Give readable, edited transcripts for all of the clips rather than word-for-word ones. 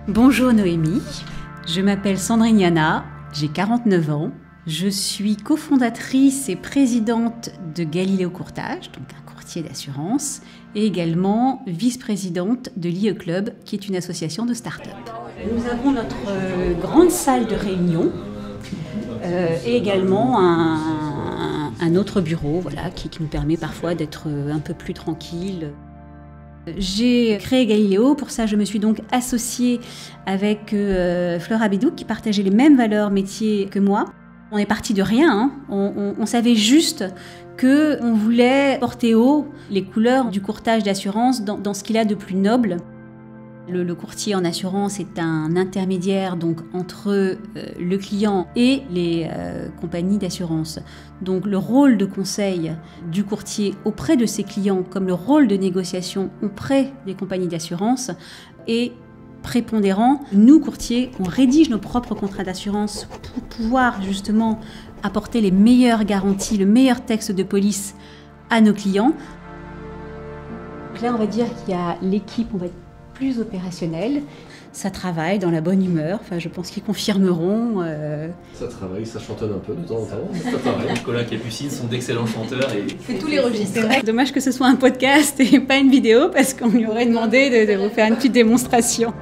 Bonjour Noémie, je m'appelle Sandrine Yana, j'ai 49 ans. Je suis cofondatrice et présidente de Galileo Courtage, donc un courtier d'assurance, et également vice-présidente de l'IE Club, qui est une association de start-up. Nous avons notre grande salle de réunion et également un autre bureau voilà, qui nous permet parfois d'être un peu plus tranquille. J'ai créé Galileo, pour ça je me suis donc associée avec Fleur Abedou qui partageait les mêmes valeurs métiers que moi. On est parti de rien, hein. On savait juste qu'on voulait porter haut les couleurs du courtage d'assurance dans ce qu'il a de plus noble. Le courtier en assurance est un intermédiaire donc, entre le client et les compagnies d'assurance. Donc le rôle de conseil du courtier auprès de ses clients, comme le rôle de négociation auprès des compagnies d'assurance, est prépondérant. Nous, courtiers, on rédige nos propres contrats d'assurance pour pouvoir justement apporter les meilleures garanties, le meilleur texte de police à nos clients. Donc là, on va dire qu'il y a l'équipe, on va être plus opérationnelle. Ça travaille dans la bonne humeur, enfin, je pense qu'ils confirmeront. Ça travaille, ça chantonne un peu de temps en temps. Ça travaille. Nicolas Capucine sont d'excellents chanteurs. Et... fait tous les registres. Dommage que ce soit un podcast et pas une vidéo, parce qu'on lui aurait demandé de vous faire une petite démonstration.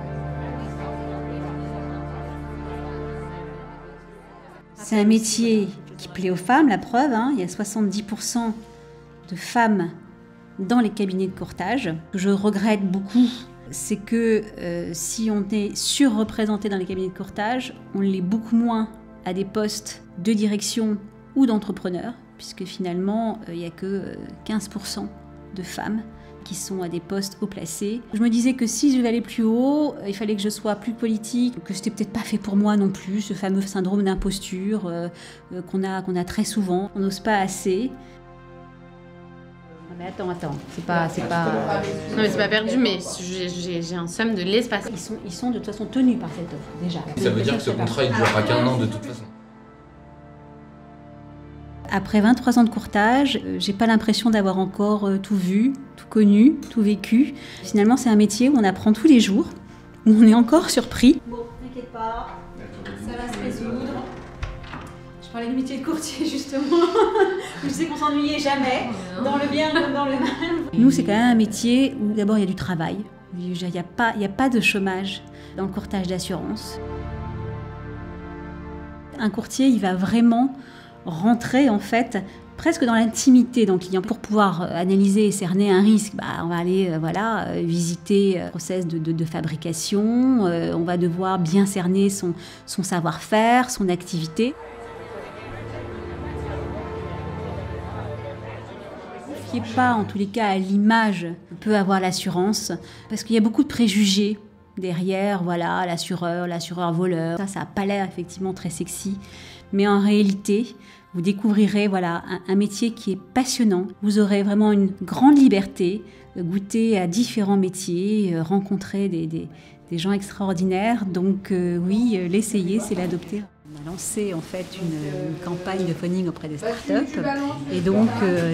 C'est un métier qui plaît aux femmes, la preuve, hein, il y a 70% de femmes dans les cabinets de courtage. Ce que je regrette beaucoup, c'est que si on est surreprésenté dans les cabinets de courtage, on l'est beaucoup moins à des postes de direction ou d'entrepreneurs, puisque finalement, il n'y a que 15% de femmes qui sont à des postes haut placés. Je me disais que si je devais aller plus haut, il fallait que je sois plus politique, que c'était peut-être pas fait pour moi non plus, ce fameux syndrome d'imposture qu'on a très souvent, on n'ose pas assez. Mais attends, c'est pas... Non mais c'est pas perdu, mais j'ai un somme de l'espace. Ils sont de toute façon tenus par cette offre, déjà. Ça veut dire que ce contrat il durera qu'un an de toute façon. Après 23 ans de courtage, j'ai pas l'impression d'avoir encore tout vu, tout connu, tout vécu. Finalement, c'est un métier où on apprend tous les jours, où on est encore surpris. Bon, t'inquiète pas, ça va se résoudre. Je parlais du métier de courtier, justement. Je sais qu'on s'ennuyait jamais, dans le bien comme dans le mal. Nous, c'est quand même un métier où d'abord il y a du travail. Il n'y a pas de chômage dans le courtage d'assurance. Un courtier, il va vraiment rentrer en fait presque dans l'intimité d'un client pour pouvoir analyser et cerner un risque. On va aller visiter le process de fabrication, on va devoir bien cerner son savoir-faire, son activité. Ne fiez pas en tous les cas à l'image que peut avoir l'assurance, parce qu'il y a beaucoup de préjugés derrière, voilà, l'assureur voleur. Ça n'a pas l'air effectivement très sexy, mais en réalité, vous découvrirez voilà, un métier qui est passionnant. Vous aurez vraiment une grande liberté, goûter à différents métiers, rencontrer des gens extraordinaires. Donc oui, l'essayer, c'est l'adopter. On a lancé en fait une campagne de funding auprès des startups. Et donc,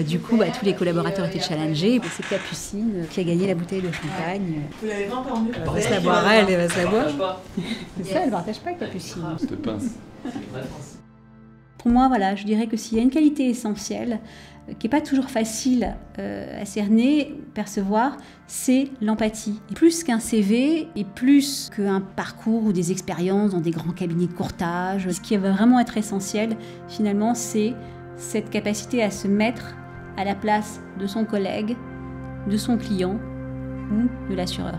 du coup, tous les collaborateurs étaient challengés. C'est Capucine qui a gagné la bouteille de champagne. Vous l'avez pas encore mieux. Elle va se la boire, elle va se la boire. C'est ça, elle ne partage pas, Capucine. Cette pince. Pour moi, voilà, je dirais que s'il y a une qualité essentielle, qui n'est pas toujours facile à cerner, percevoir, c'est l'empathie. Et plus qu'un CV et plus qu'un parcours ou des expériences dans des grands cabinets de courtage, ce qui va vraiment être essentiel, finalement, c'est cette capacité à se mettre à la place de son collègue, de son client ou de l'assureur.